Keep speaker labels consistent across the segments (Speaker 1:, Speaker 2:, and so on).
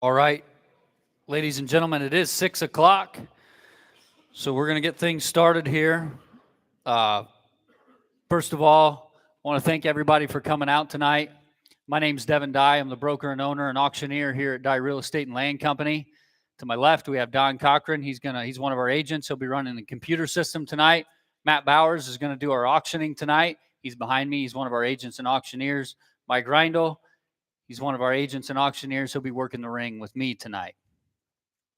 Speaker 1: All right, ladies and gentlemen, it is 6 o'clock, so we're going to get things started here. First of all, I want to thank everybody for coming out tonight. My name's Devin Dye. I'm the broker and owner and auctioneer here at Dye Real Estate and Land Company. To my left, we have Don Cochran. He's one of our agents. He'll be running the computer system tonight. Matt Bowers is going to do our auctioning tonight. He's behind me. He's one of our agents and auctioneers. Mike Reindl, he's one of our agents and auctioneers. He'll be working the ring with me tonight.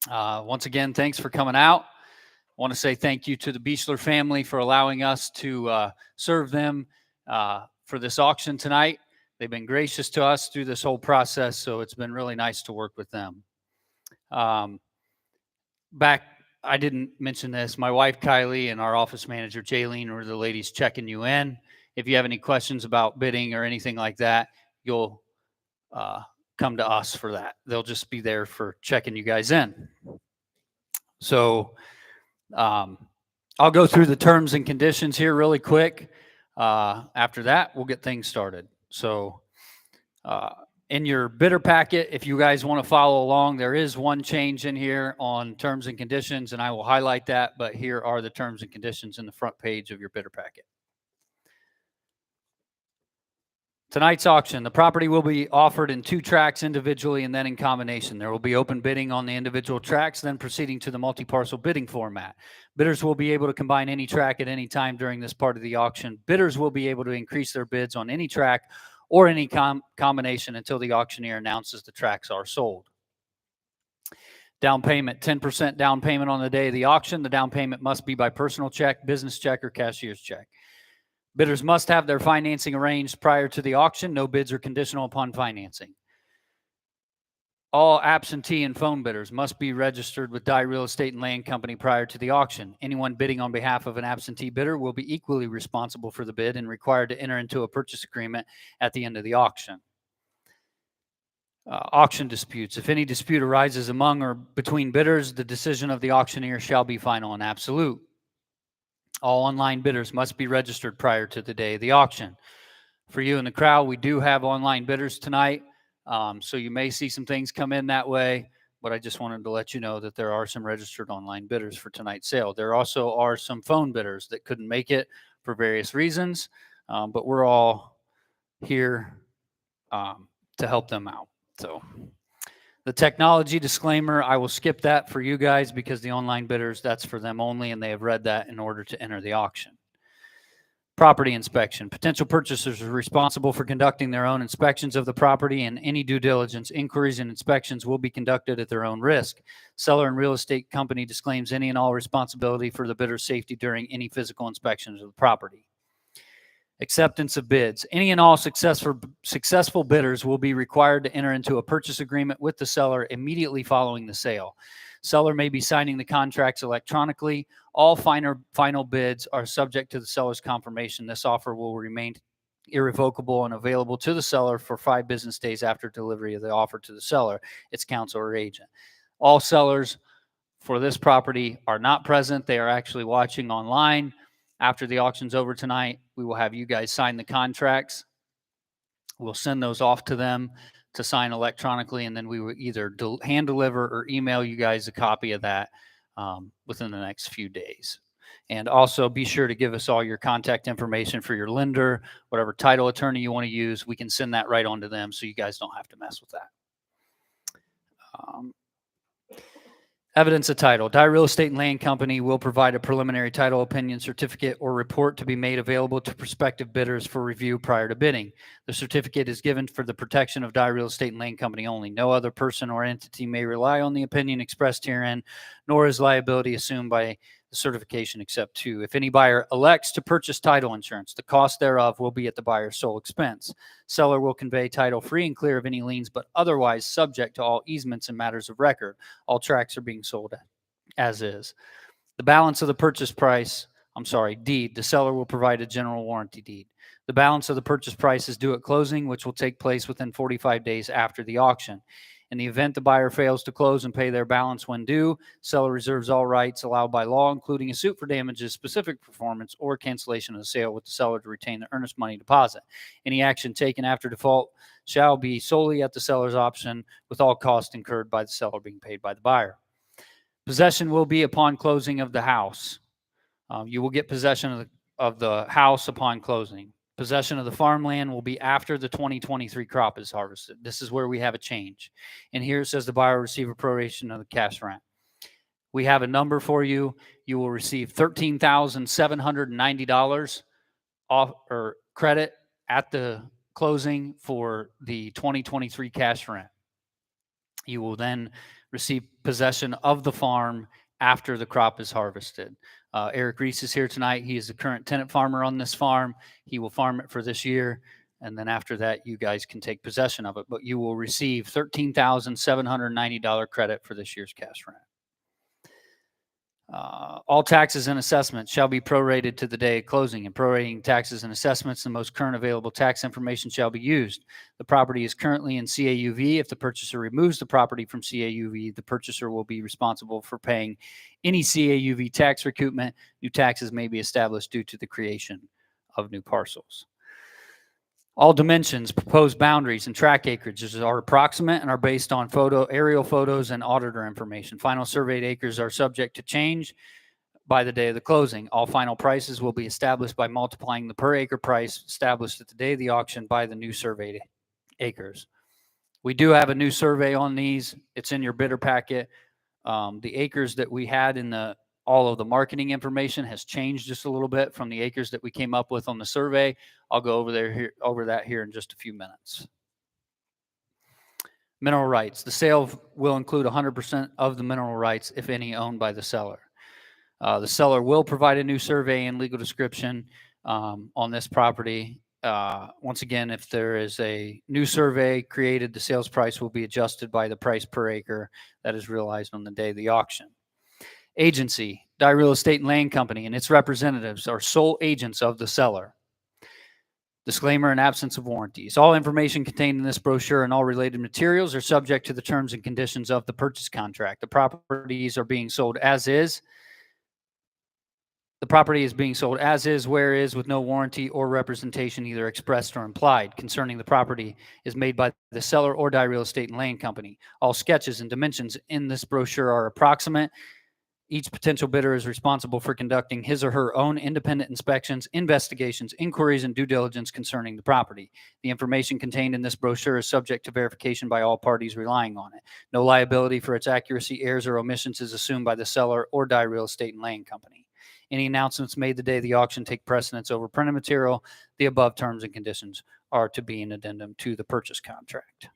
Speaker 1: Once again, thanks for coming out. I want to say thank you to the Beechler family for allowing us to serve them for this auction tonight. They've been gracious to us through this whole process, so it's been really nice to work with them. I didn't mention this. My wife, Kylie, and our office manager, Jaylene, were the ladies checking you in. If you have any questions about bidding or anything like that, you'll come to us for that. They'll just be there for checking you guys in. So I'll go through the terms and conditions here really quick. After that, we'll get things started. So in your bidder packet, if you guys want to follow along, there is one change in here on terms and conditions, and I will highlight that, but here are the terms and conditions in the front page of your bidder packet. Tonight's auction, the property will be offered in 2 tracts individually and then in combination. There will be open bidding on the individual tracts, then proceeding to the multi-parcel bidding format. Bidders will be able to combine any tract at any time during this part of the auction. Bidders will be able to increase their bids on any tract or any combination until the auctioneer announces the tracts are sold. Down payment, 10% down payment on the day of the auction. The down payment must be by personal check, business check, or cashier's check. Bidders must have their financing arranged prior to the auction. No bids are conditional upon financing. All absentee and phone bidders must be registered with Dye Real Estate and Land Company prior to the auction. Anyone bidding on behalf of an absentee bidder will be equally responsible for the bid and required to enter into a purchase agreement at the end of the auction. Auction disputes. If any dispute arises among or between bidders, the decision of the auctioneer shall be final and absolute. All online bidders must be registered prior to the day of the auction. For you in the crowd, we do have online bidders tonight. So you may see some things come in that way, but I just wanted to let you know that there are some registered online bidders for tonight's sale. There also are some phone bidders that couldn't make it for various reasons, but we're all here to help them out. So the technology disclaimer, I will skip that for you guys because the online bidders, that's for them only, and they have read that in order to enter the auction. Property inspection. Potential purchasers are responsible for conducting their own inspections of the property, and any due diligence, inquiries, and inspections will be conducted at their own risk. Seller and real estate company disclaims any and all responsibility for the bidder's safety during any physical inspections of the property. Acceptance of bids. Any and all successful bidders will be required to enter into a purchase agreement with the seller immediately following the sale. Seller may be signing the contracts electronically. All final bids are subject to the seller's confirmation. This offer will remain irrevocable and available to the seller for 5 business days after delivery of the offer to the seller, its counsel, or agent. All sellers for this property are not present. They are actually watching online. After the auction's over tonight, we will have you guys sign the contracts. We'll send those off to them to sign electronically, and then we will either hand deliver or email you guys a copy of that within the next few days. And also be sure to give us all your contact information for your lender, whatever title attorney you want to use. We can send that right on to them so you guys don't have to mess with that. Evidence of title. Dye Real Estate and Land Company will provide a preliminary title opinion certificate or report to be made available to prospective bidders for review prior to bidding. The certificate is given for the protection of Dye Real Estate and Land Company only. No other person or entity may rely on the opinion expressed herein, nor is liability assumed by the certification except 2. If any buyer elects to purchase title insurance, the cost thereof will be at the buyer's sole expense. Seller will convey title free and clear of any liens, but otherwise subject to all easements and matters of record. All tracts are being sold as is. The balance of the purchase price, deed. The seller will provide a general warranty deed. The balance of the purchase price is due at closing, which will take place within 45 days after the auction. In the event the buyer fails to close and pay their balance when due, seller reserves all rights allowed by law, including a suit for damages, specific performance, or cancellation of the sale, with the seller to retain the earnest money deposit. Any action taken after default shall be solely at the seller's option, with all costs incurred by the seller being paid by the buyer. Possession will be upon closing of the house. You will get possession of the house upon closing. Possession of the farmland will be after the 2023 crop is harvested. This is where we have a change. And here it says the buyer will receive a proration of the cash rent. We have a number for you. You will receive $13,790 off or credit at the closing for the 2023 cash rent. You will then receive possession of the farm after the crop is harvested. Eric Reese is here tonight. He is the current tenant farmer on this farm. He will farm it for this year, and then after that, you guys can take possession of it. But you will receive $13,790 credit for this year's cash rent. All taxes and assessments shall be prorated to the day of closing. In prorating taxes and assessments, the most current available tax information shall be used. The property is currently in CAUV. If the purchaser removes the property from CAUV, the purchaser will be responsible for paying any CAUV tax recoupment. New taxes may be established due to the creation of new parcels. All dimensions, proposed boundaries, and tract acreages are approximate and are based on aerial photos and auditor information. Final surveyed acres are subject to change by the day of the closing. All final prices will be established by multiplying the per acre price established at the day of the auction by the new surveyed acres. We do have a new survey on these. It's in your bidder packet. The acres that we had in all of the marketing information has changed just a little bit from the acres that we came up with on the survey. I'll go over that here in just a few minutes. Mineral rights. The sale will include 100% of the mineral rights, if any, owned by the seller. The seller will provide a new survey and legal description on this property. Once again, if there is a new survey created, the sales price will be adjusted by the price per acre that is realized on the day of the auction. Agency. Dye Real Estate and Land Company and its representatives are sole agents of the seller. Disclaimer and absence of warranties. All information contained in this brochure and all related materials are subject to the terms and conditions of the purchase contract. The properties are being sold as is. The property is being sold as is, where is, with no warranty or representation either expressed or implied concerning the property is made by the seller or Dye Real Estate and Land Company. All sketches and dimensions in this brochure are approximate. Each potential bidder is responsible for conducting his or her own independent inspections, investigations, inquiries, and due diligence concerning the property. The information contained in this brochure is subject to verification by all parties relying on it. No liability for its accuracy, errors, or omissions is assumed by the seller or Dye Real Estate and Land Company. Any announcements made the day of the auction take precedence over printed material. The above terms and conditions are to be an addendum to the purchase contract.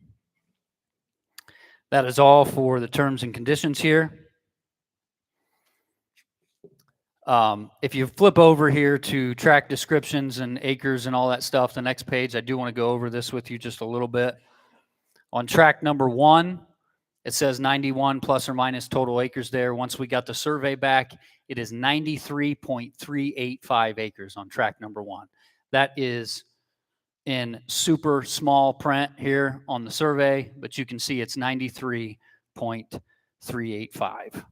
Speaker 1: That is all for the terms and conditions here. If you flip over here to tract descriptions and acres and all that stuff, the next page, I do want to go over this with you just a little bit. On tract number 1, it says 91 plus or minus total acres there. Once we got the survey back, it is 93.385 acres on tract number 1. That is in super small print here on the survey, but you can see it's 93.385.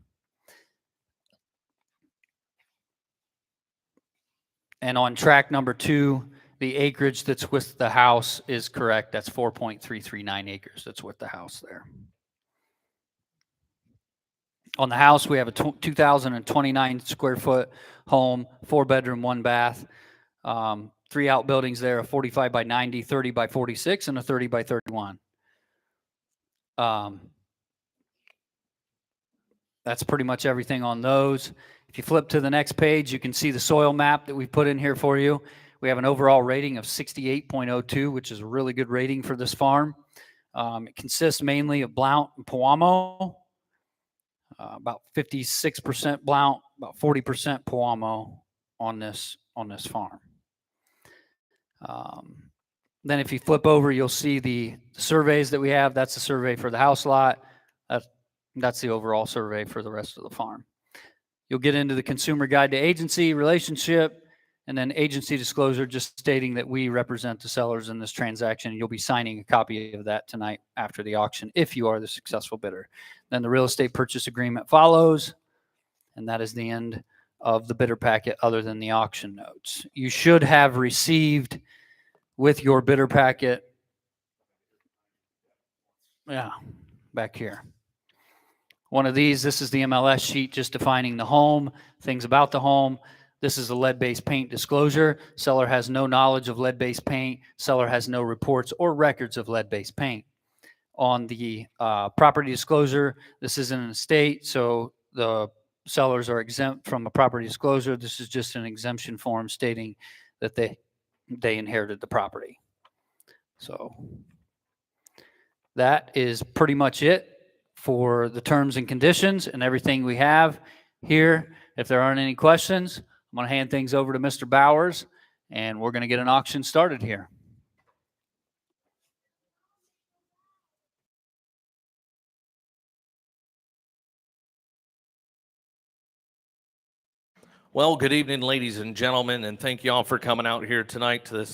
Speaker 1: And on tract number 2, the acreage that's with the house is correct. That's 4.339 acres that's with the house there. On the house, we have a 2,029 square foot home, 4-bedroom, 1 bath, 3 outbuildings there, a 45 by 90, 30 by 46, and a 30 by 31. That's pretty much everything on those. If you flip to the next page, you can see the soil map that we put in here for you. We have an overall rating of 68.02, which is a really good rating for this farm. It consists mainly of Blount and Pewamo. About 56% Blount, about 40% Pewamo on this farm. Then if you flip over, you'll see the surveys that we have. That's the survey for the house lot. That's the overall survey for the rest of the farm. You'll get into the consumer guide to agency relationship, and then agency disclosure, just stating that we represent the sellers in this transaction. You'll be signing a copy of that tonight after the auction if you are the successful bidder. Then the real estate purchase agreement follows, and that is the end of the bidder packet other than the auction notes. You should have received with your bidder packet, back here. One of these, this is the MLS sheet just defining the home, things about the home. This is a lead-based paint disclosure. Seller has no knowledge of lead-based paint. Seller has no reports or records of lead-based paint. On the property disclosure, this isn't an estate, so the sellers are exempt from a property disclosure. This is just an exemption form stating that they inherited the property. So that is pretty much it for the terms and conditions and everything we have here. If there aren't any questions, I'm going to hand things over to Mr. Bowers, and we're going to get an auction started here.
Speaker 2: Well, good evening, ladies and gentlemen, and thank you all for coming out here tonight to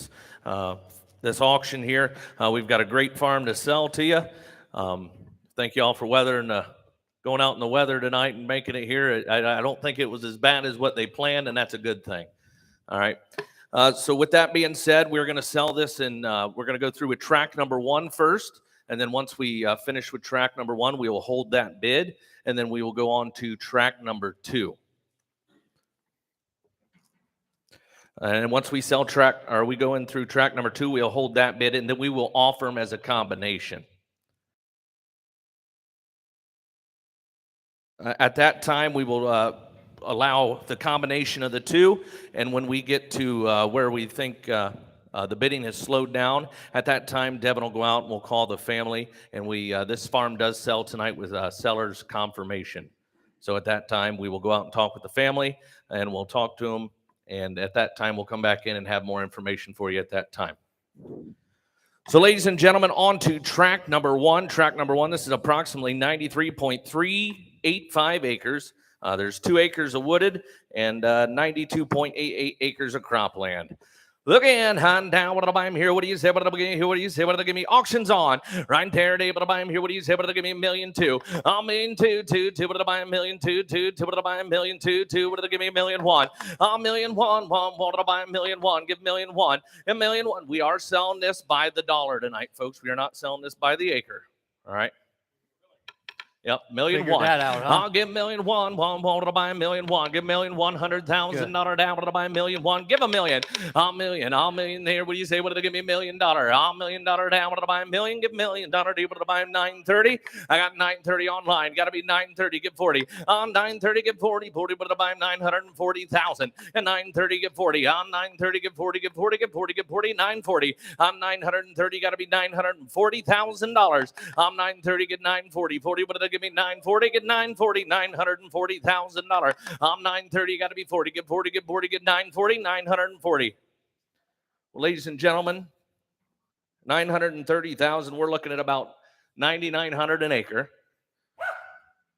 Speaker 2: this auction here. We've got a great farm to sell to you. Thank you all for going out in the weather tonight and making it here. I don't think it was as bad as what they planned, and that's a good thing. All right. So with that being said, we're going to sell this, and we're going to go through with track number 1 first, and then once we finish with track number 1, we will hold that bid, and then we will go on to track number 2. And once we we go in through track number 2, we'll hold that bid, and then we will offer them as a combination. At that time, we will allow the combination of the 2, and when we get to where we think the bidding has slowed down, at that time, Devin will go out and we'll call the family, and this farm does sell tonight with seller's confirmation. So at that time, we will go out and talk with the family, and we'll talk to them. And at that time, we'll come back in and have more information for you at that time. So, ladies and gentlemen, on to track number 1. Track number 1, this is approximately 93.385 acres. There's 2 acres of wooded and 92.88 acres of cropland. Look in, hand down, what do I am here? What do you say? What do I here? What do you say? What do they give me? Auctions on. Right there, what do I am here? What do you say? What do they give me? $1,000,002. $1,000,002. What do I am? $1,000,002. What do I am? $1,000,002. What do they give me? $1,000,001. $1,000,001. What do I am? $1,000,001. Give $1,000,001. $1,000,001. We are selling this by the dollar tonight, folks. We are not selling this by the acre. All right. Yep, $1,000,001.
Speaker 1: Figured that out, huh?
Speaker 2: I'll give $1,000,001. What to buy $1,000,001? Give $1,100,000 down. What to buy $1,000,001? Give $1,000,000. $1,000,000 there. What do you say? What do they give me? $1,000,000. $1,000,000 down. What to buy $1,000,000? Give $1,000,000. What to buy $930? I got $930 online. Got to be $930. Give $40. $930. Give $40. $40. What to buy $940,000. And $930. Give $40. $930. Give $40. Give $40. Give $40. Give $40. $940. $930. Got to be $940,000. $930. Get $940. $40. What do they give me? $940. Get $940. $940,000. $930. Got to be $40. Get $40. Get $40. Get $940. $940. Well, ladies and gentlemen, $930,000. We're looking at about $9,900 an acre.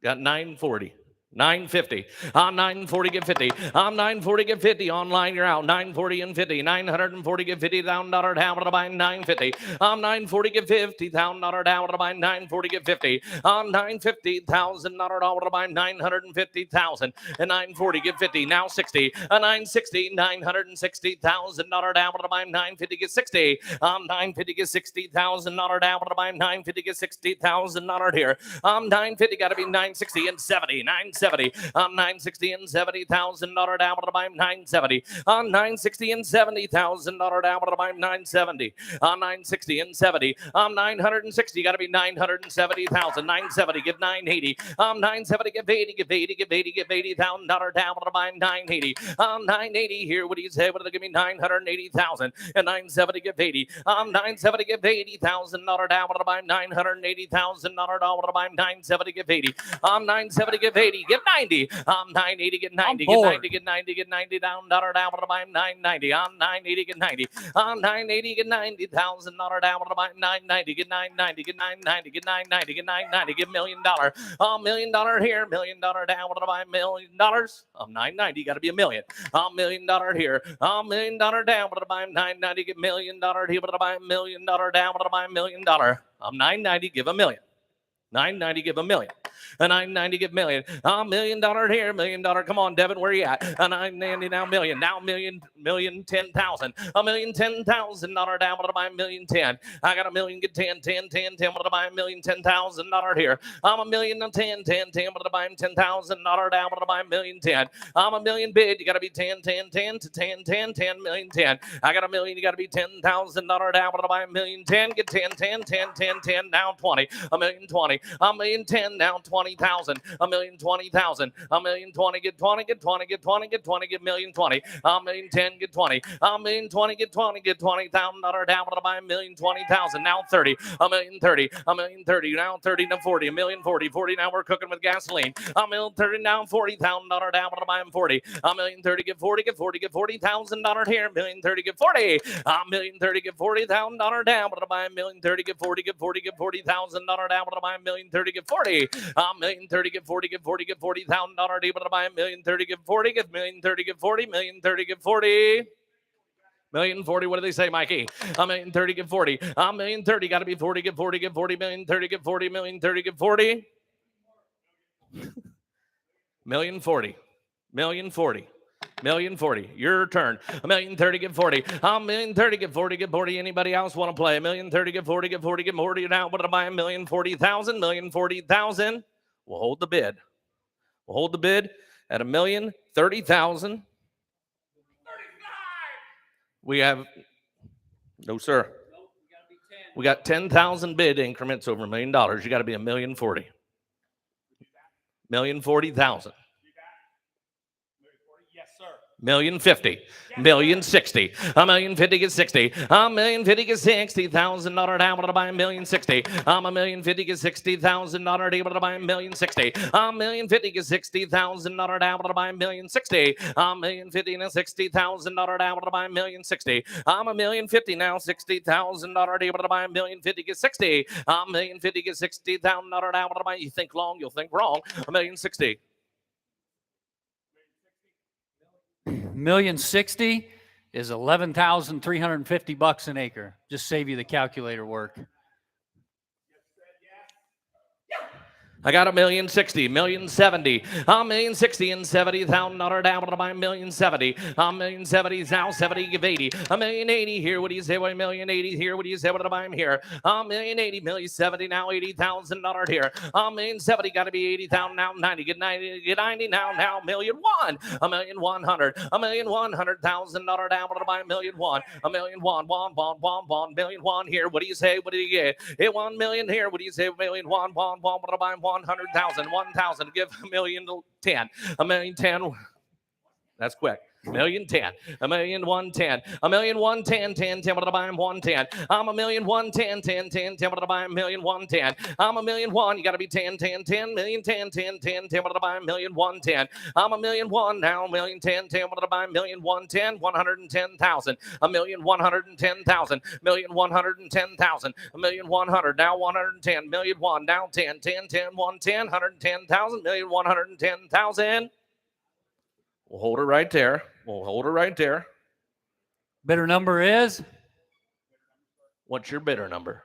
Speaker 2: Got $940. $950. $940. Get $50. $940. Get $50. Online, you're out. $940 and $50. $940. Get $50,000 down. What to buy $950. $940. Get $50,000 down. What to buy $940. Get $50. $950,000 to buy $950,000. And $940. Get $50. Now $60. $960. $960,000 down. What to buy $950. Get $60. $950. Get $60,000 down. What to buy $950. Get $60,000 here. $950. Got to be $960 and $70. $970. $960 and $70,000 down. What to buy $970. $960 and $70,000 down. What to buy $970. $960 and $70. $960. Got to be $970,000. $970. Give $980. $970. Give $80. Give $80. Give $80. Give $80,000 down. What to buy $980. $980 here. What do you say? What do they give me? $980,000. And $970. Give $80. $970. Give $80,000 down. What to buy $980,000. What to buy $970. Give $80. $970. Give $80. Give $90. $980. Get $90. Get $90. Get $90. Get $90 down. Down. What to buy $990. $980. Get $90. $980. Get $90,000 down. What to buy $990. Get $990. Get $990. Get $990. Get $990. Give $1,000,000. $1,000,000 here. $1,000,000 down. What to buy $1,000,000. $990. Got to be $1,000,000. $1,000,000 here. $1,000,000 down. What to buy $990. Get $1,000,000 here. What to buy $1,000,000 down. What to buy $1,000,000. $990. Give $1,000,000. $990. Give $1,000,000. $990. Give $1,000,000. $1,000,000 here. $1,000,000. Come on, Devin, where you at? $990 now $1,000,000. Now $1,010,000. $1,010,000 down. What to buy $1,010,000. I got $1,000,000. Get 10, 10, 10, 10. What to buy $1,010,000 here. I'm $1,010,000, 10, 10. What to buy $10,000 down. What to buy $1,010,000. I'm $1,000,000 bid. You got to be 10, 10, 10 to 10, 10, 10, $1,010,000. I got $1,000,000. You got to be $10,000 down. What to buy $1,010,000. Get 10, 10, 10, 10, 10. Now 20. $1,020,000. $1,010,000 now 20,000. $1,020,000. $1,020,000. Get 20. Get 20. Get 20. Get 20. Get $1,020,000. $1,010,000. Get 20. $1,020,000. Get 20. Get $20,000 down. What to buy $1,020,000. Now 30. $1,030,000. $1,030,000. Now 30 to 40. $1,040,000. 40. Now we're cooking with gasoline. $1,030,000. Now $40,000 down. What to buy $40. $1,030,000. Get 40. Get 40. Get $40,000 here. $1,030,000. Get 40. $1,030,000. Get $40,000 down. What to buy $1,030,000. Get 40. Get 40. Get $40,000 down. What to buy $1,030,000. Get 40. $1,030,000. Get 40. Get 40. Get $40,000 deal. What to buy $1,030,000. Get 40. Get $1,030,000. Get 40. $1,030,000. Get 40. $1,040,000. What do they say, Mikey? $1,030,000. Get 40. $1,030,000. Got to be 40. Get 40. Get 40. $1,030,000. Get 40. $1,030,000. Get 40. $1,040,000. $1,040,000. $1,040,000. Your turn. $1,030,000. Get 40. $1,030,000. Get 40. Get 40. Anybody else want to play? $1,030,000. Get 40. Get 40. Get 40. Now, what to buy? $1,040,000. $1,040,000. We'll hold the bid. We'll hold the bid at $1,030,000. We have no, sir. We got 10,000 bid increments over $1 million. You got to be $1,040,000. $1,040,000. $1,050,000. $1,060,000. $1,050,000. Get 60. $1,050,000. Get $60,000 down. What to buy $1,060,000. $1,050,000. Get $60,000 deal. What to buy $1,060,000. $1,050,000. Get $60,000 down. What to buy $1,060,000. $1,050,000 now $60,000 down. What to buy $1,060,000. $1,050,000 now $60,000 deal. What to buy $1,050,000. Get 60. $1,050,000. Get $60,000 down. What to buy? You think long, you'll think wrong. $1,060,000.
Speaker 1: $1,060,000 is $11,350 an acre. Just save you the calculator work.
Speaker 2: I got $1,060,000, $1,070,000, $1,060,070,000 down to buy $1,070,000, $1,070,000 now 70 give 80, $1,080,000 here. What do you say? $1,080,000 here. What do you say? What do I buy him here? $1,080,000, $1,070,000 now $80,000 here. $1,070,000 got to be 80,000 now 90 get 90 now $1,001,000, $1,100,000, $1,100,000 down to buy $1,001,000, $1,001,000 here. What do you say? What do you get? It $1 million here. What do you say? $1,001,000, what do I buy? 100,000, 1,000, give $1,010,000, $1,010,000. That's quick. $1,010,000, $1,010,000, $1,010,000, 10, 10, what did I buy him? 110. I'm $1,010,000, 10, 10, 10, what did I buy him? $1,010,000. I'm $1,001,000, you got to be 10, 10, 10, $1,010,000, 10, 10, 10, what did I buy him? $1,010,000. I'm $1,001,000 now, $1,010,000, 10, what did I buy him? $1,010,000, 110,000, $1,110,000, $1,110,000, $1,100,000 now 110, $1,001,000 now 10, 10, 10, 110, 110,000, $1,110,000. We'll hold it right there. We'll hold it right there.
Speaker 1: Bidder number is?
Speaker 2: What's your bidder number?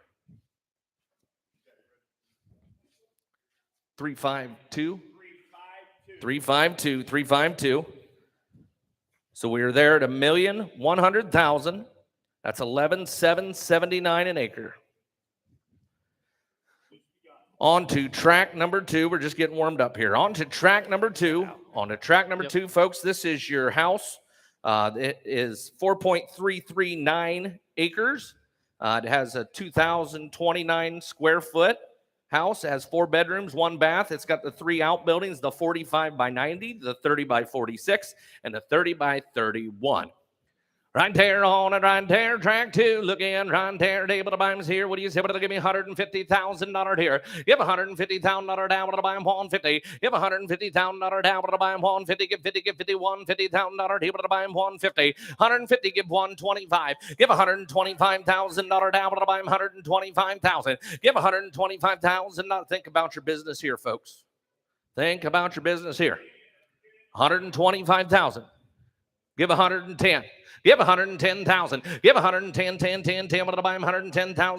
Speaker 2: 352? 352. 352. So we're there at $1,100,000. That's $11,779 an acre. On to track number 2. We're just getting warmed up here. On to track number 2. On to track number 2, folks. This is your house. It is 4.339 acres. It has a 2,029 square foot house. It has 4 bedrooms, 1 bath. It's got the 3 outbuildings, the 45 by 90, the 30 by 46, and the 30 by 31. Right there on it, right there, track 2. Look in, right there, able to buy him here. What do you say? What do they give me? $150,000 here. Give $150,000 down. What do I buy him? $150. Give $150,000 down. What do I buy him? $150. Give 50. Give 50. $150,000 here. What do I buy him? $150. $150. Give $125. Give $125,000 down. What do I buy him? $125,000. Give $125,000. Think about your business here, folks. Think about your business here. $125,000. Give $110,000. Give $110,000. Give $110,000, 10, 10, 10. What did I buy him? $110,000 down.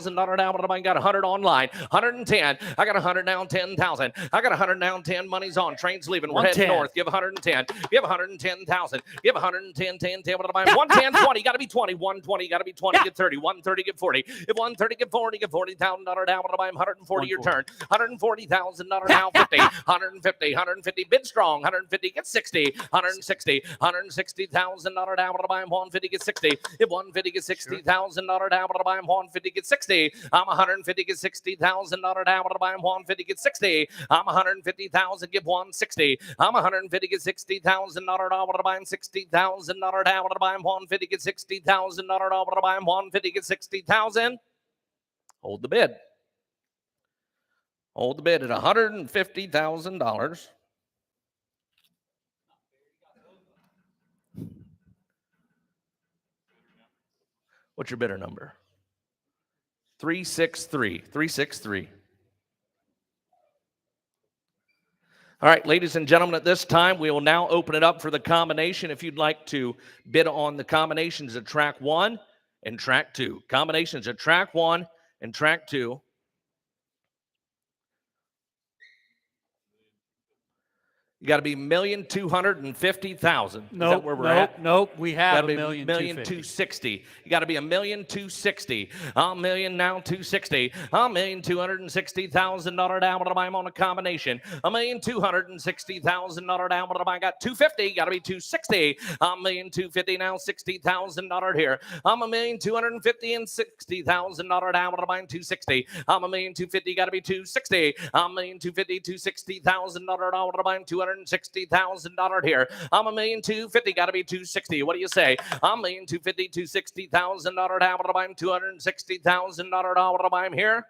Speaker 2: What did I buy? Got 100 online. 110. I got 100 down, 10,000. I got 100 down, 10. Money's on. Train's leaving. We're heading north. Give 110. Give 110,000. Give 110, 10, 10. What did I buy him? 110, 20. Got to be 20. 120. Got to be 20. Get 30. 130. Get 40. If 130, get 40. Get $40,000 down. What did I buy him? 140. Your turn. $140,000 now. 50. 150. 150. Bid strong. 150. Get 60. 160. $160,000 down. What did I buy him? 150 get 60. If 150 get $60,000 down, what do I buy him? 150 get 60. I'm 150 get $60,000 down. What do I buy him? 150 get 60. I'm 150,000 give 160. I'm 150 get $60,000 down. What do I buy him? $60,000 down. What do I buy him? 150 get $60,000 down. What do I buy him? 150 get 60,000. Hold the bid. Hold the bid at $150,000. What's your bidder number? 363. 363. All right, ladies and gentlemen, at this time, we will now open it up for the combination. If you'd like to bid on the combinations of track 1 and track 2. Combinations of track 1 and track 2. You got to be $1,250,000.
Speaker 1: Nope,
Speaker 2: where we're at?
Speaker 1: Nope. We have
Speaker 2: $1,260,000. You got to be $1,260,000. I'm $1,000 now 260. I'm $1,260,000 down. What do I buy him on a combination? $1,260,000 down. What do I got? $250,000. Got to be $260,000. I'm $1,250,000 now. $60,000 here. I'm $1,250,060,000 down. What do I buy him? $260,000. I'm $1,250,000. Got to be $260,000. I'm $1,250,000. $260,000. What do I buy him? $260,000 here. I'm $1,250,000. Got to be $260,000. What do you say? I'm $1,250,000. $260,000 down. What do I buy him? $260,000. What do I buy him here?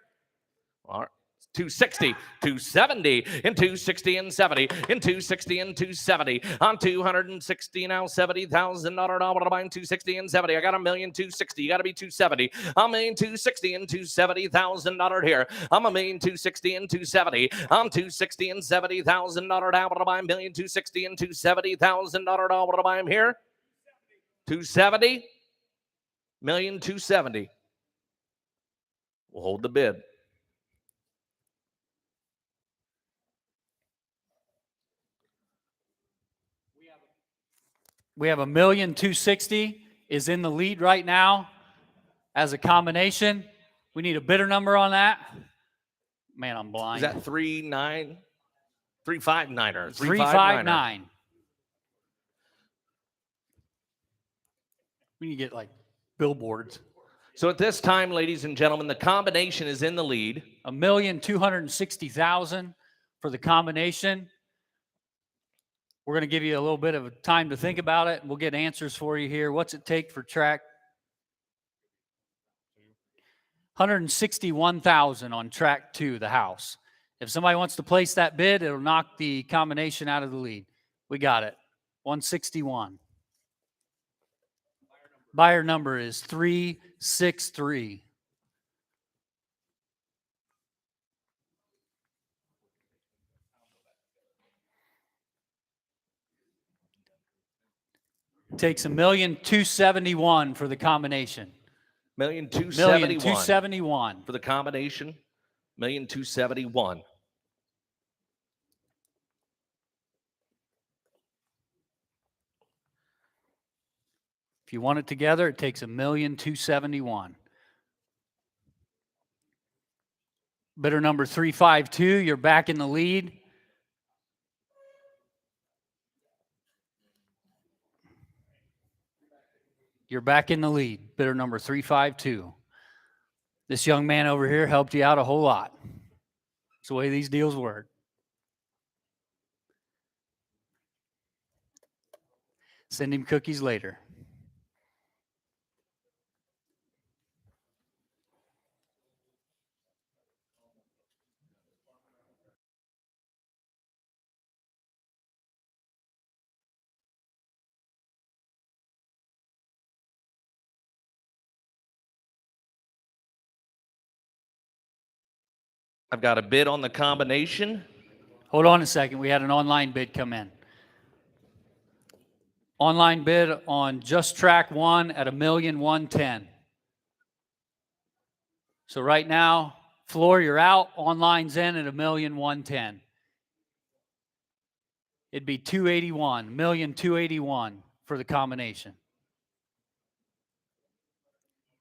Speaker 2: All right. 260, 270, and 260 and 70, and 260 and 270. On 260 now, $70,000. What am I buying? 260 and 70. I got $1,260,000. You got to be 270. I'm $1,260,000 and $270,000 here. I'm $1,260,000 and 270. I'm $260,000 and $70,000 down. What am I buying? $1,260,000 and $270,000. What am I buying here? 270, $1,270,000. We'll hold the bid.
Speaker 1: We have $1,260,000 is in the lead right now as a combination. We need a bidder number on that. Man, I'm blind.
Speaker 2: Is that 359 or
Speaker 1: 359? We need to get like billboards.
Speaker 2: So at this time, ladies and gentlemen, the combination is in the lead.
Speaker 1: $1,260,000 for the combination. We're going to give you a little bit of time to think about it. We'll get answers for you here. What's it take for track? $161,000 on track 2, the house. If somebody wants to place that bid, it'll knock the combination out of the lead. We got it. 161. Buyer number is 363. Takes $1,271,000 for the combination.
Speaker 2: $1,271,000 for the combination. $1,271,000.
Speaker 1: If you want it together, it takes $1,271,000. Bidder number 352, you're back in the lead. You're back in the lead, bidder number 352. This young man over here helped you out a whole lot. That's the way these deals work. Send him cookies later.
Speaker 2: I've got a bid on the combination.
Speaker 1: Hold on a second. We had an online bid come in. Online bid on just track 1 at $1,110,000. So right now, floor, you're out. Online's in at $1,110,000. It'd be $281,281,000 for the combination.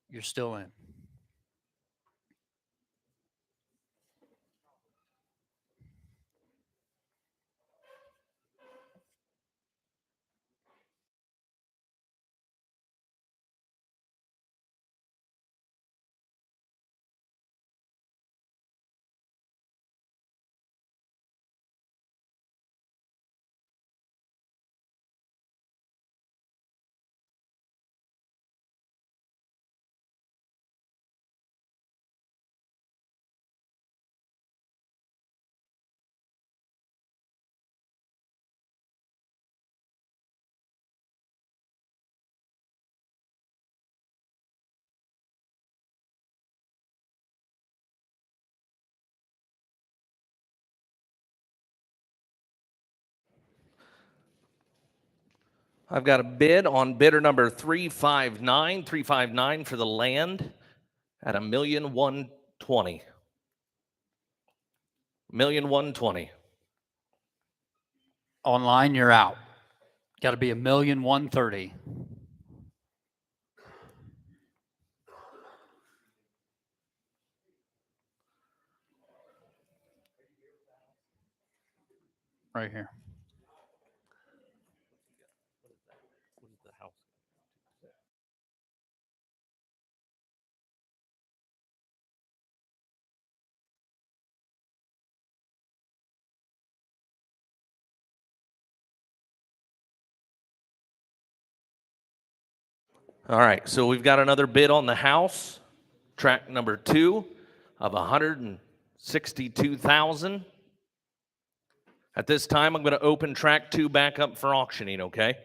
Speaker 1: You're still in.
Speaker 2: I've got a bid on bidder number 359 for the land at $1,120,000. $1,120,000.
Speaker 1: Online, you're out. Got to be $1,130,000. Right here.
Speaker 2: All right, so we've got another bid on the house, track number 2 of $162,000. At this time, I'm going to open track 2 back up for auctioning, okay?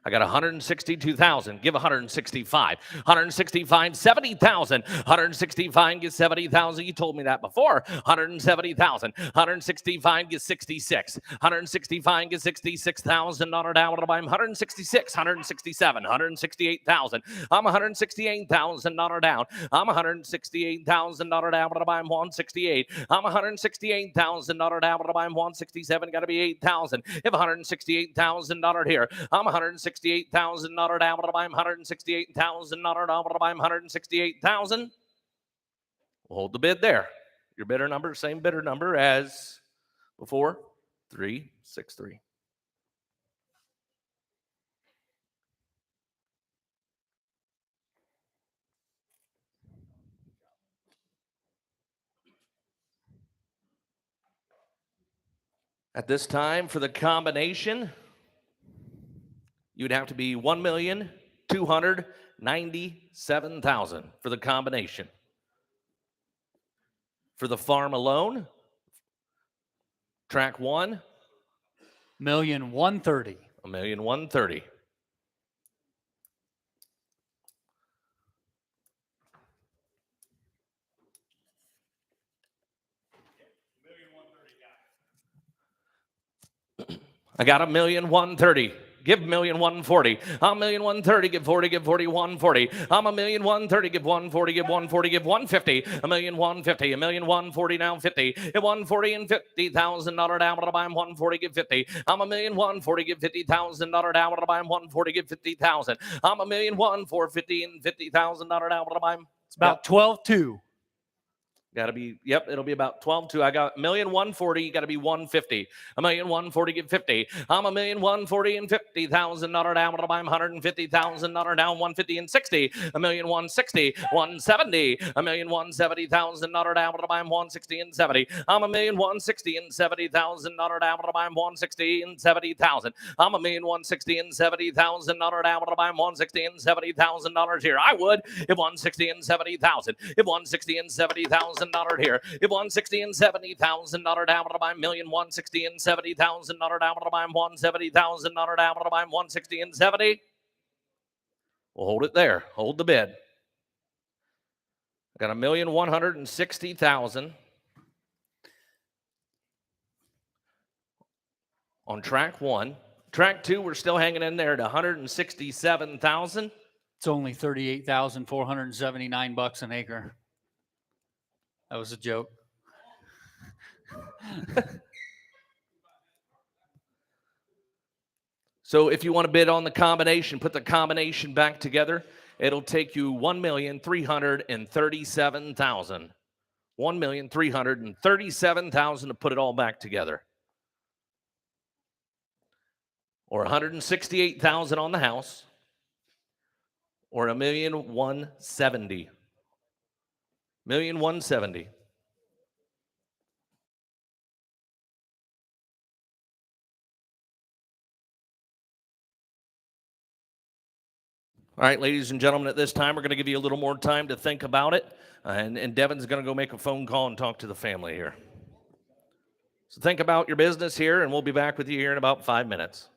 Speaker 2: I got 162,000. Give 165. 165, 70,000. 165 gives 70,000. You told me that before. 170,000. 165 gives 66. 165 gives 66,000. Not down. 166. 167. 168,000. I'm 168,000. Not down. I'm 168,000. Not down. I'm 168. I'm 168,000. Not down. I'm 167. Got to be 8,000. If 168,000. Not here. I'm 168,000. Not down. I'm 168,000. Not down. I'm 168,000. We'll hold the bid there. Your bidder number, same bidder number as before. 363. At this time, for the combination, you'd have to be 1,297,000 for the combination. For the farm alone, track 1,
Speaker 1: $1,130,000.
Speaker 2: $1,130,000. I got $1,130,000. Give $1,140,000. I'm $1,130,000. Give 40. Give 40. 140. I'm $1,130,000. Give 140. Give 140. Give 150. $1,150,000. $1,140,000 now 50. At 140 and $50,000 down. But I'm 140. Give 50. I'm $1,140,000. Give $50,000 down. But I'm 140. Give 50,000. I'm $1,140,000 and $50,000 down. But I'm
Speaker 1: It's about 12.2.
Speaker 2: Got to be, yep, it'll be about 12.2. I got $1,140,000. You got to be 150. $1,140,000, give 50. I'm $1,140,000 and $50,000 down. I'm $150,000 down. 150 and 60. $1,160,000, 170. $1,170,000 down. I'm 160 and 70. I'm $1,160,000 and $70,000 down. I'm 160 and 70,000. I'm $1,160,000 and $70,000 down. I'm 160 and $70,000 here. I would if 160 and 70,000. If 160 and 70,000 here. If 160 and 70,000 down, I'm $1,160,000 and $70,000 down, I'm $170,000 down, I'm 160 and 70. We'll hold it there. Hold the bid. I got $1,160,000 on track 1. Track 2, we're still hanging in there at $167,000.
Speaker 1: It's only $38,479 an acre. That was a joke.
Speaker 2: So if you want to bid on the combination, put the combination back together, it'll take you $1,337,000. $1,337,000 to put it all back together. Or $168,000 on the house. Or $1,170,000. $1,170,000. All right, ladies and gentlemen, at this time, we're going to give you a little more time to think about it. And Devin's going to go make a phone call and talk to the family here. So think about your business here, and we'll be back with you here in about 5 minutes.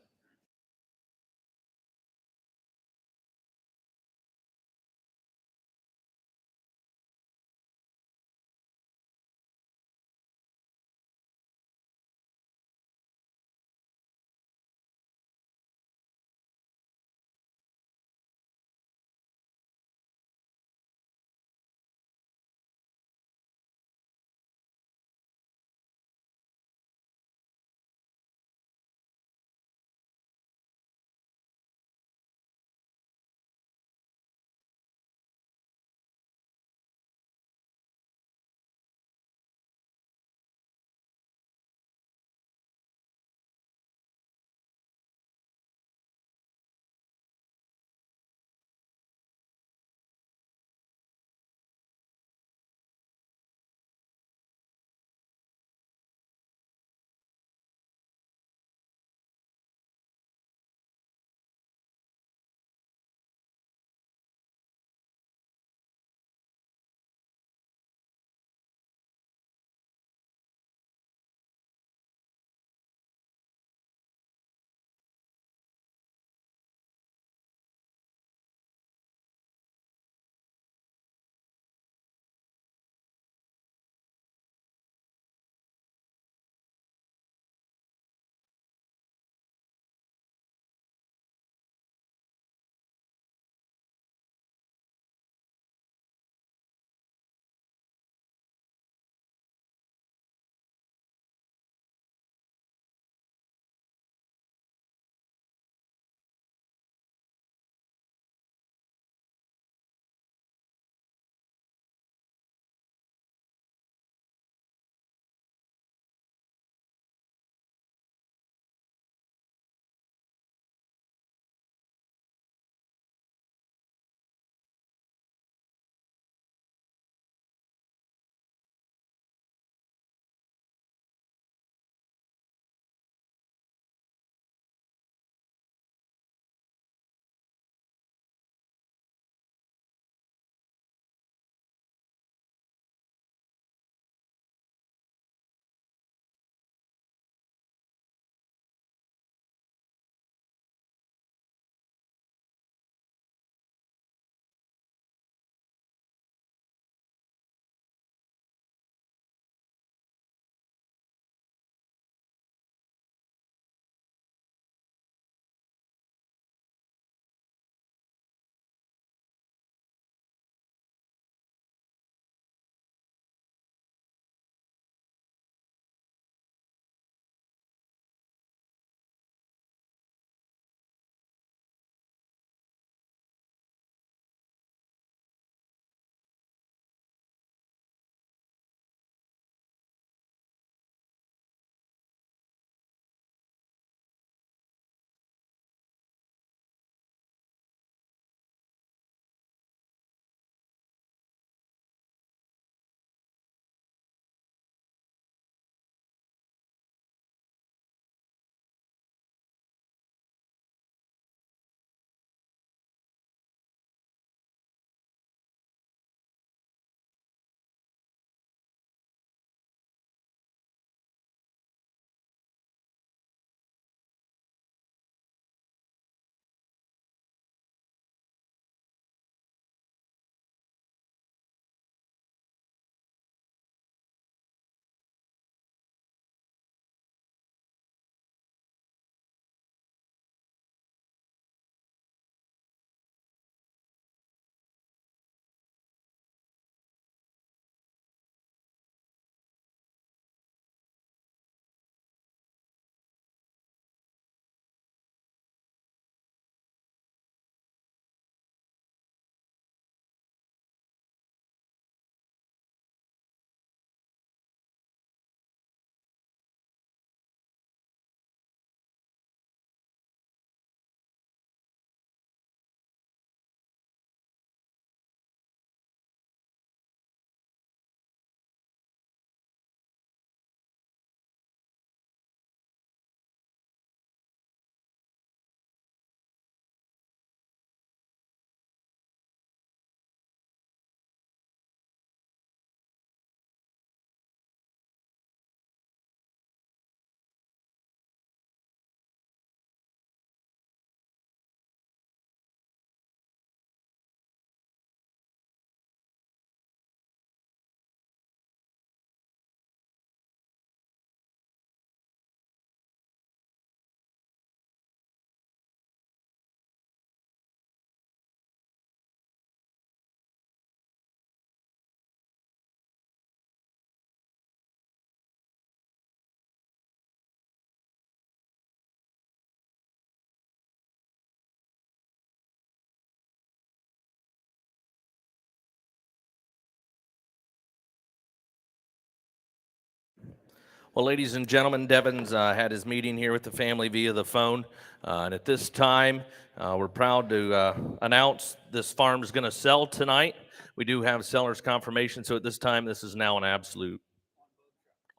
Speaker 2: Well, ladies and gentlemen, Devin's had his meeting here with the family via the phone. And at this time, we're proud to announce this farm is going to sell tonight. We do have seller's confirmation, so at this time, this is now an absolute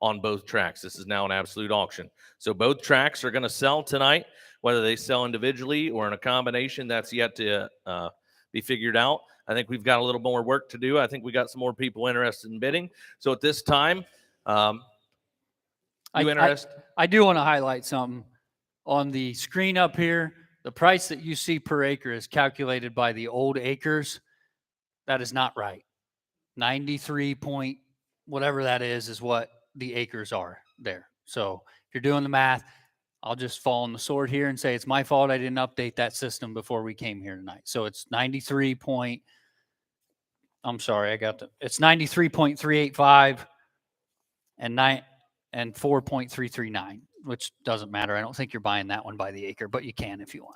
Speaker 2: on both tracks. This is now an absolute auction. So both tracks are going to sell tonight. Whether they sell individually or in a combination, that's yet to be figured out. I think we've got a little more work to do. I think we got some more people interested in bidding. So at this time,
Speaker 1: I do want to highlight something. On the screen up here, the price that you see per acre is calculated by the old acres. That is not right. 93 point whatever that is what the acres are there. So if you're doing the math, I'll just fall on the sword here and say it's my fault I didn't update that system before we came here tonight. So it's 93 point, I'm sorry, it's 93.385 and 4.339, which doesn't matter. I don't think you're buying that one by the acre, but you can if you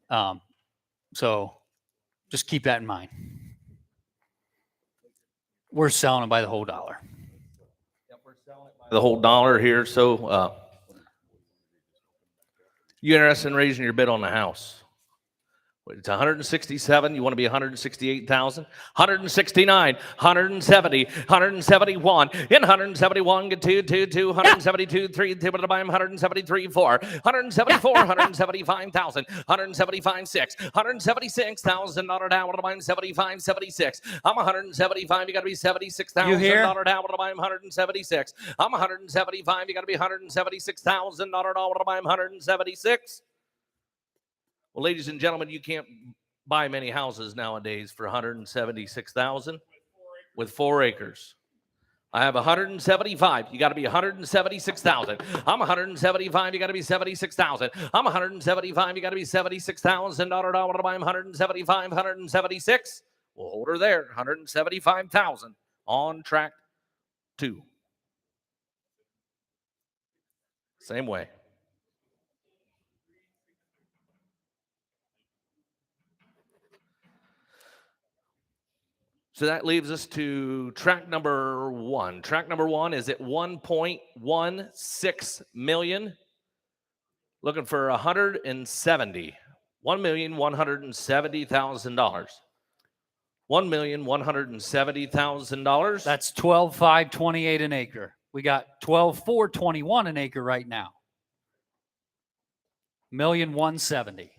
Speaker 1: want. So just keep that in mind. We're selling it by the whole dollar.
Speaker 2: Yep, we're selling it by the whole dollar here. So you interested in raising your bid on the house? It's 167. You want to be 168,000, 169, 170, 171. In 171, get 222, 172, 3, 173, 4, 174, 175,000, 175, 6, 176,000. Dollar down. What about 75, 76? I'm 175. You got to be 76,000.
Speaker 1: You hear?
Speaker 2: Dollar down. What about 176? I'm 175. You got to be 176,000. Dollar down. What about 176? Well, ladies and gentlemen, you can't buy many houses nowadays for 176,000 with 4 acres. I have 175. You got to be 176,000. I'm 175. You got to be 76,000. I'm 175. You got to be 76,000. Dollar to buy 175, 176. We'll hold her there. 175,000 on track 2. Same way. So that leaves us to track number 1. Track number 1 is at 1.16 million. Looking for 170. $1,170,000. $1,170,000.
Speaker 1: That's 12,528 an acre. We got 12,421 an acre right now. $1,170,000.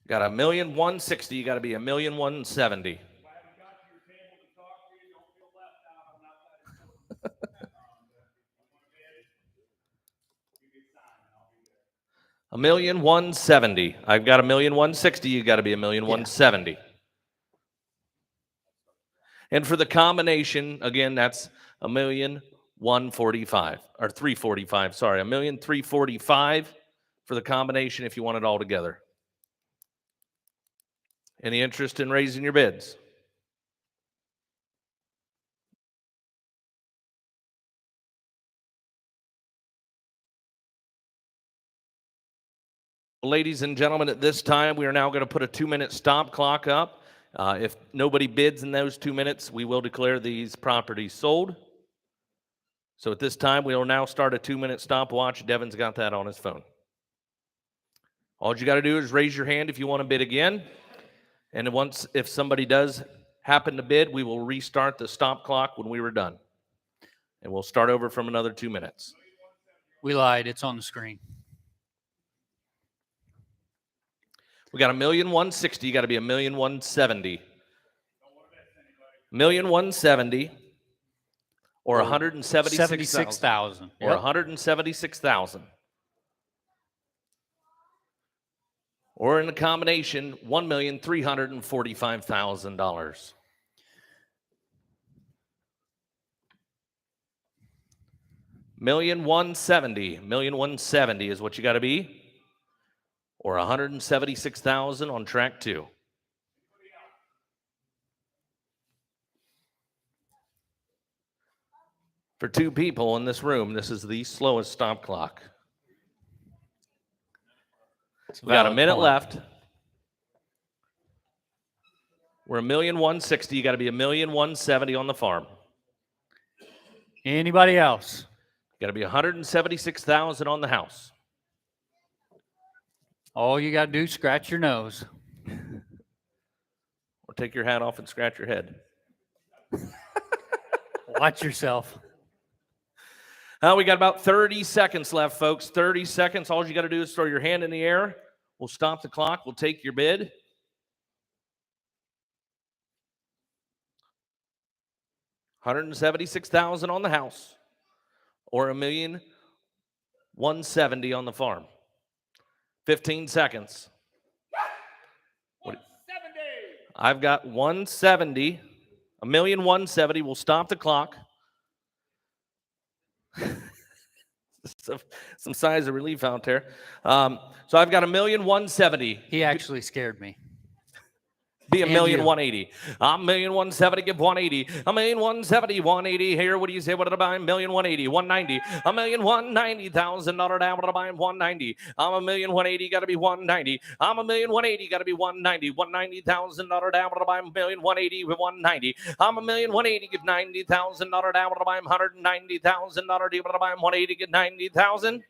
Speaker 2: Got $1,160,000. You got to be $1,170,000. $1,170,000. I've got $1,160,000. You got to be $1,170,000. Yeah. And for the combination, again, that's $1,145,000 or $345,000. Sorry, $1,345,000 for the combination if you want it all together. Any interest in raising your bids? Ladies and gentlemen, at this time, we are now going to put a 2-minute stop clock up. If nobody bids in those 2 minutes, we will declare these properties sold. So at this time, we will now start a 2-minute stopwatch. Devin's got that on his phone. All you got to do is raise your hand if you want to bid again. And if somebody does happen to bid, we will restart the stop clock when we were done. And we'll start over from another 2 minutes.
Speaker 1: We lied. It's on the screen.
Speaker 2: We got $1,160,000. You got to be $1,170,000. $1,170,000 or $176,000. Or $176,000. Or in a combination, $1,345,000. $1,170,000 is what you got to be, or $176,000 on track 2. For 2 people in this room, this is the slowest stop clock. We got a minute left. We're $1,160,000. You got to be $1,170,000 on the farm.
Speaker 1: Anybody else?
Speaker 2: Got to be 176,000 on the house.
Speaker 1: All you got to do is scratch your nose.
Speaker 2: Or take your hat off and scratch your head.
Speaker 1: Watch yourself.
Speaker 2: We got about 30 seconds left, folks. 30 seconds. All you got to do is throw your hand in the air. We'll stop the clock. We'll take your bid. $176,000 on the house, or $1,170,000 on the farm. 15 seconds. I've got 170. $1,170,000. We'll stop the clock. Some sighs of relief out there. So I've got $1,170,000.
Speaker 1: He actually scared me.
Speaker 2: Be $1,180,000. I'm $1,170,000. Give $180,000. $1,170,000. $180,000 here. What do you say? What did I buy? $1,180,000. $190,000. $1,190,000. Down. What did I buy? $190,000. I'm $1,180,000. Got to be $190,000. I'm $1,180,000. Got to be $190,000. $190,000. Down. What did I buy? $1,180,000 with $190,000. I'm $1,180,000. Give $90,000. Down. What did I buy? $190,000. What did I buy? $180,000. Get $90,000.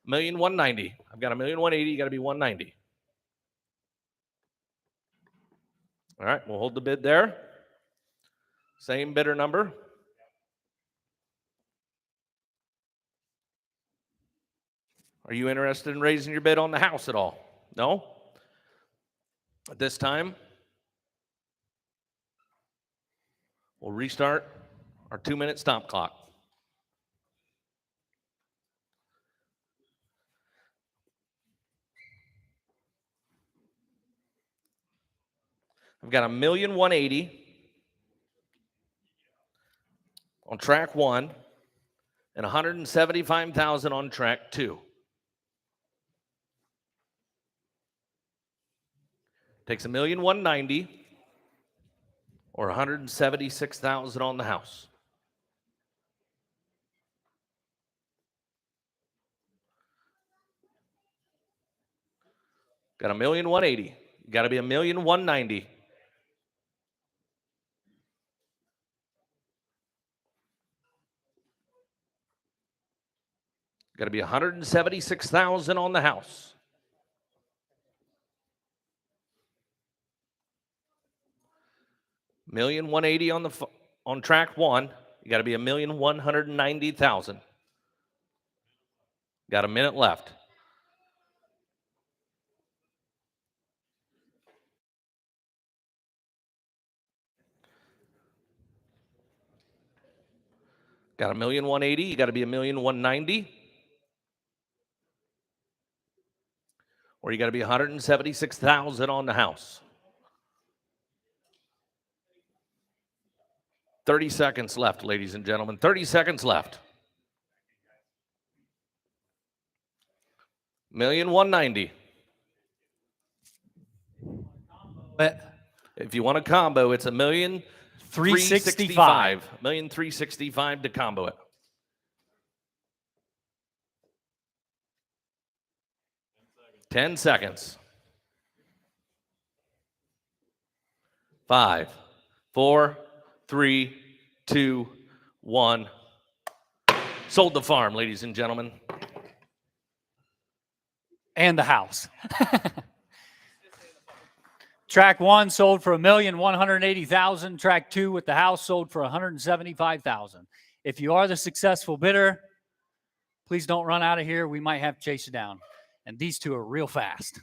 Speaker 2: $1,190,000. I've got $1,180,000. Got to be $190,000. All right, we'll hold the bid there. Same bidder number. Are you interested in raising your bid on the house at all? No? At this time, we'll restart our 2-minute stop clock. I've got $1,180,000 on track 1 and $175,000 on track 2. Takes $1,190,000 or $176,000 on the house. Got $1,180,000. Got to be $1,190,000. Got to be $176,000 on the house. $1,180,000 on track 1. You got to be $1,190,000. Got a minute left. Got $1,180,000. You got to be $1,190,000. Or you got to be $176,000 on the house. 30 seconds left, ladies and gentlemen. 30 seconds left. $1,190,000.
Speaker 1: But
Speaker 2: if you want a combo, it's $1,365,000. $1,365,000 to combo it. Ten seconds. 5, 4, 3, 2, 1. Sold the farm, ladies and gentlemen.
Speaker 1: And the house. Track 1 sold for $1,180,000. Track 2 with the house sold for $175,000. If you are the successful bidder, please don't run out of here. We might have to chase you down. And these two are real fast.